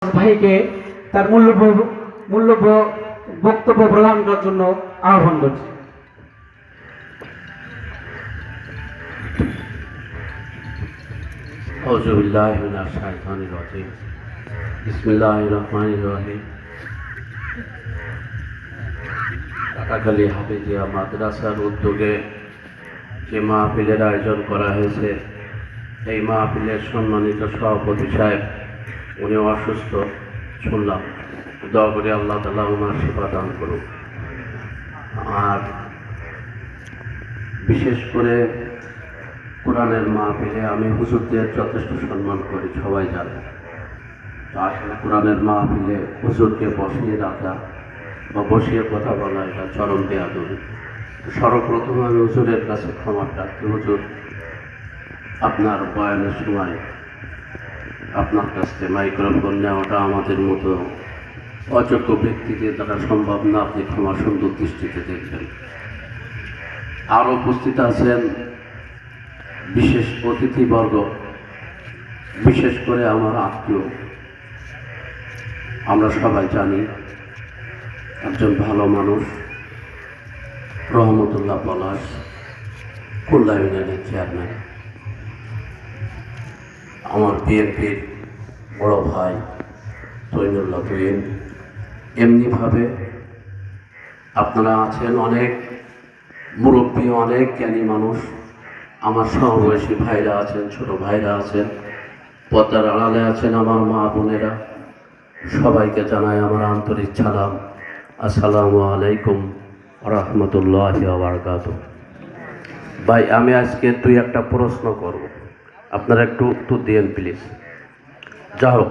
ভাইকে তার মূল্য বক্তব্য প্রদান করার জন্য আহ্বান করছি। আউযু বিল্লাহি মিনাশ শাইতানির রাজিম। বিসমিল্লাহির রহমানির রহিম। টাকাখালী হাফেজিয়া মাদ্রাসার উদ্যোগে যে মাহফিলের আয়োজন করা হয়েছে, এই মাহফিলের সম্মানিত সভাপতি সাহেব উনি অসুস্থ শুনলাম। দোয়া করে আল্লাহ তাআলা ওনার সেবা দান করুন। আর বিশেষ করে কোরআনের মাহফিলে আমি হুজুরদের যথেষ্ট সম্মান করি, সবাই জানে। আসলে কোরআনের মাহফিলে হুজুরকে বসিয়ে রাখা বা বসিয়ে কথা বলা এটা চরম বেয়াদবি। সর্বপ্রথম আমি হুজুরের কাছে ক্ষমা চাচ্ছি। হুজুর, আপনার বয়ানের সময় আপনার কাছ থেকে মাইক্রোফোন নেওয়াটা আমাদের মতো অযোগ্য ব্যক্তিদের দ্বারা সম্ভব না। আপনি ক্ষমা সুন্দর দৃষ্টিতে দেখবেন। আরও উপস্থিত আছেন বিশেষ অতিথিবর্গ, বিশেষ করে আমার আত্মীয়। আমরা সবাই জানি একজন ভালো মানুষ রহমতুল্লাহ পলাশ, খুলনা ইউনিয়নের চেয়ারম্যান, আমার বিএনপির বড় ভাই তৈনুল্লাহ তুহিন। এমনিভাবে আপনারা আছেন অনেক মুরব্বী, অনেক জ্ঞানী মানুষ। আমার সমবয়সী ভাইরা আছেন, ছোট ভাইরা আছেন, পর্দার আড়ালে আছেন আমার মা বোনেরা। সবাইকে জানাই আমার আন্তরিক সালাম। আসসালামু আলাইকুম রহমতুল্লাহি ওয়া বারাকাতুহু। ভাই, আমি আজকে দুই একটা প্রশ্ন করব, আপনারা একটু উত্তর দিয়েন প্লিজ। যা হোক,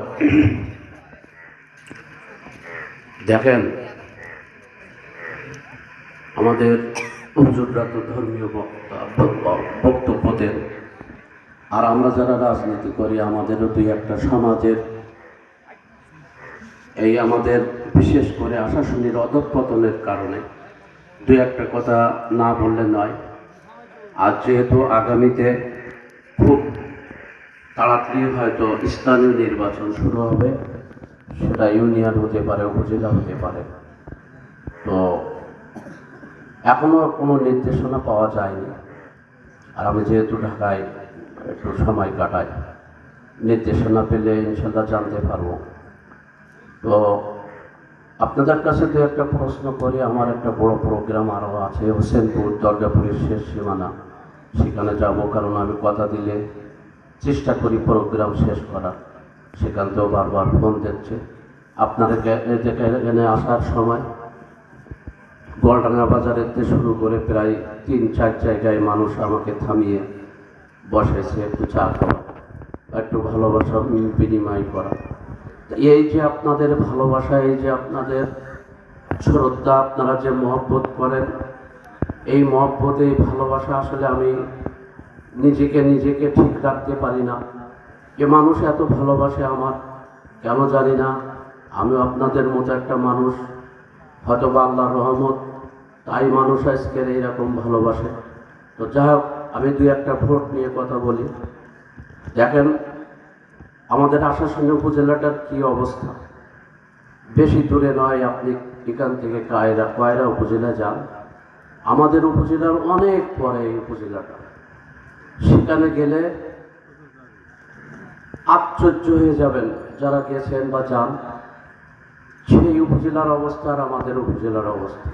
দেখেন, আমাদের হুজুররা তো ধর্মীয় বক্তব্য দেন, আর আমরা যারা রাজনীতি করি আমাদেরও দুই একটা সমাজের এই আমাদের বিশেষ করে আশাশুনির অধঃপতনের কারণে দুই একটা কথা না বললে নয়। আর যেহেতু আগামীতে খুব তাড়াতাড়ি হয়তো স্থানীয় নির্বাচন শুরু হবে, সেটা ইউনিয়ন হতে পারে, উপজেলা হতে পারে, তো এখনও কোনো নির্দেশনা পাওয়া যায়নি। আর আমি যেহেতু ঢাকায় একটু সময় কাটাই, নির্দেশনা পেলে ইনশাল্লাহ জানতে পারবো। তো আপনাদের কাছে দু একটা প্রশ্ন করি। আমার একটা বড় প্রোগ্রাম আরও আছে হোসেনপুর দরগাপুরের শেষ সীমানা, সেখানে যাব। কারণ আমি কথা দিলে চেষ্টা করি প্রোগ্রাম শেষ করার, সেখানতেও বারবার ফোন দিচ্ছে। আপনারা এখানে আসার সময় গোলডাঙ্গা বাজারের থেকে শুরু করে প্রায় 3-4 জায়গায় মানুষ আমাকে থামিয়ে বসেছে একটু চা খাওয়া, একটু ভালোবাসা বিনিময় করা। এই যে আপনাদের ভালোবাসা, এই যে আপনাদের শ্রদ্ধা, আপনারা যে মহব্বত করেন, এই মহব্বত, এই ভালোবাসা আসলে আমি নিজেকে ঠিক রাখতে পারি না। যে মানুষ এত ভালোবাসে আমার, কেন জানি না। আমিও আপনাদের মতো একটা মানুষ, হয়তো বা আল্লাহর রহমত, তাই মানুষ আজকের এইরকম ভালোবাসে। তো যাই হোক, আমি দুই একটা ভোট নিয়ে কথা বলি। দেখেন, আমাদের আশাশুনি উপজেলাটার কি অবস্থা। বেশি দূরে নয়, আপনি এখান থেকে কয়রা উপজেলা যান, আমাদের উপজেলার অনেক পরে এই উপজেলাটা। সেখানে গেলে আশ্চর্য হয়ে যাবেন যারা গেছেন বা যান, সেই উপজেলার অবস্থা আর আমাদের উপজেলার অবস্থা।